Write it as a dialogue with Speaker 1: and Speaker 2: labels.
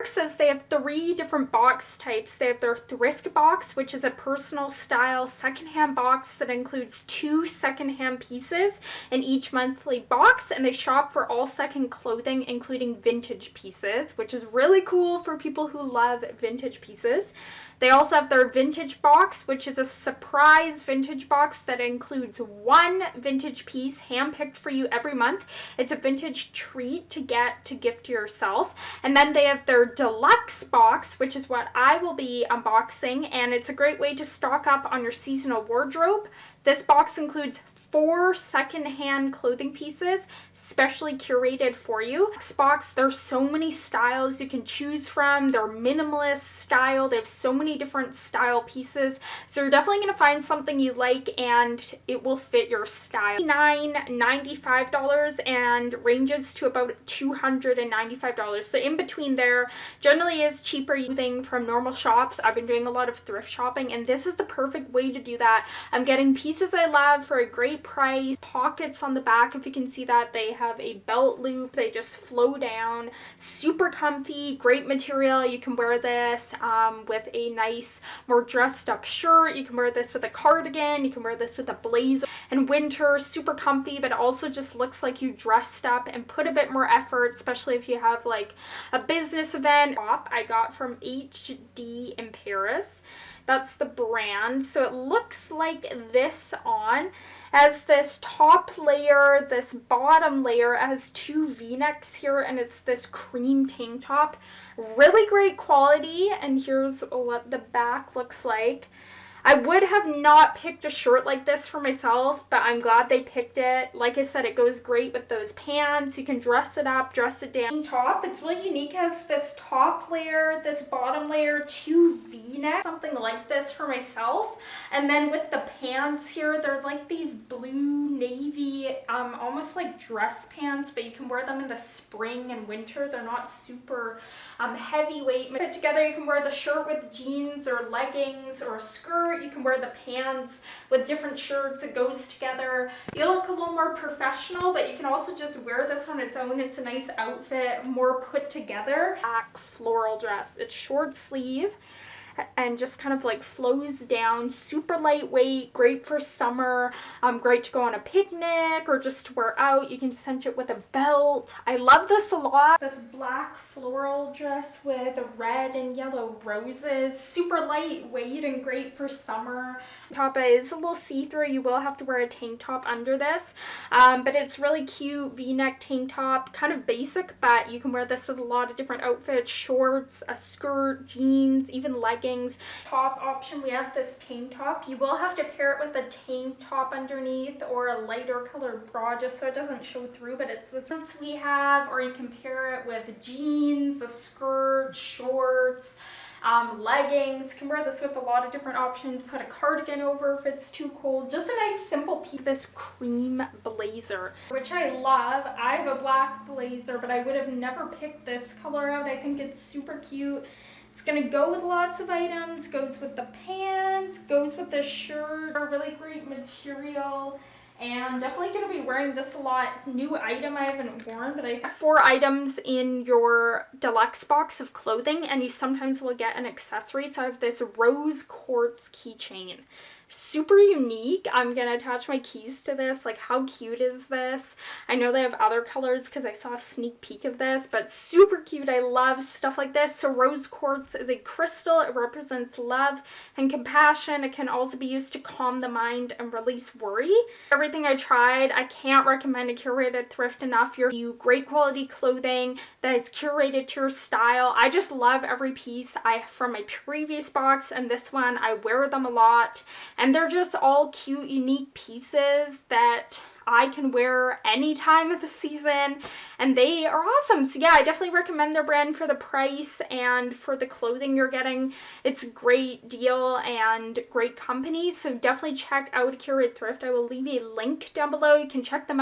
Speaker 1: Says they have 3 different box types. They have their Thrift Box, which is a personal style secondhand box that includes 2 secondhand pieces in each monthly box, and they shop for all second clothing, including vintage pieces, which is really cool for people who love vintage pieces. They also have their Vintage Box, which is a surprise vintage box that includes 1 vintage piece handpicked for you every month. It's a vintage treat to get to gift to yourself. And then they have their Deluxe Box, which is what I will be unboxing, and it's a great way to stock up on your seasonal wardrobe. This box includes 4 secondhand clothing pieces, specially curated for you. This box, there's so many styles you can choose from. They're minimalist style. They have so many different style pieces. So you're definitely going to find something you like and it will fit your style. $95 and ranges to about $295. So in between there, generally is cheaper thing from normal shops. I've been doing a lot of thrift shopping and this is the perfect way to do that. I'm getting pieces I love for a great price. Pockets on the back, if you can see that. They have a belt loop. They just flow down. Super comfy, great material. You can wear this with a nice, more dressed up shirt. You can wear this with a cardigan. You can wear this with a blazer. In winter, super comfy, but also just looks like you dressed up and put a bit more effort, especially if you have like a business event. I got from HD in Paris. That's the brand. So it looks like this on. As this top layer, this bottom layer has 2 v-necks here, and it's this cream tank top. Really great quality, and here's what the back looks like. I would have not picked a shirt like this for myself, but I'm glad they picked it. Like I said, it goes great with those pants. You can dress it up, dress it down. Top, it's really unique as this top layer, this bottom layer, 2 v-necks, something like this for myself. And then with the pants here, they're like these blue navy, almost like dress pants, but you can wear them in the spring and winter. They're not super heavyweight. Put together, you can wear the shirt with jeans or leggings or a skirt. You can wear the pants with different shirts. It goes together. You look a little more professional, but you can also just wear this on its own. It's a nice outfit, more put together. Black floral dress. It's short sleeve and just kind of like flows down, super lightweight, great for summer, great to go on a picnic or just to wear out. You can cinch it with a belt. I love this a lot. This black floral dress with red and yellow roses, super lightweight and great for summer. Top is a little see-through. You will have to wear a tank top under this, but it's really cute v-neck tank top, kind of basic, but you can wear this with a lot of different outfits, shorts, a skirt, jeans, even leggings. Top option, we have this tank top. You will have to pair it with a tank top underneath or a lighter colored bra just so it doesn't show through, but it's this one we have, or you can pair it with jeans, a skirt, shorts, leggings. You can wear this with a lot of different options. Put a cardigan over if it's too cold. Just a nice simple piece. This cream blazer, which I love. I have a black blazer, but I would have never picked this color out. I think it's super cute. It's going to go with lots of items, goes with the pants, goes with the shirt. A really great material, and definitely going to be wearing this a lot. New item I haven't worn, but I have 4 items in your deluxe box of clothing, and you sometimes will get an accessory. So I have this rose quartz keychain. Super unique. I'm gonna attach my keys to this. Like, how cute is this? I know they have other colors because I saw a sneak peek of this, but super cute. I love stuff like this. So rose quartz is a crystal. It represents love and compassion. It can also be used to calm the mind and release worry. Everything I tried, I can't recommend A Curated Thrift enough. You great quality clothing that is curated to your style. I just love every piece from my previous box and this one. I wear them a lot. And they're just all cute, unique pieces that I can wear any time of the season, and they are awesome. So yeah, I definitely recommend their brand for the price and for the clothing you're getting. It's a great deal and great company, so definitely check out A Curated Thrift. I will leave a link down below. You can check them out.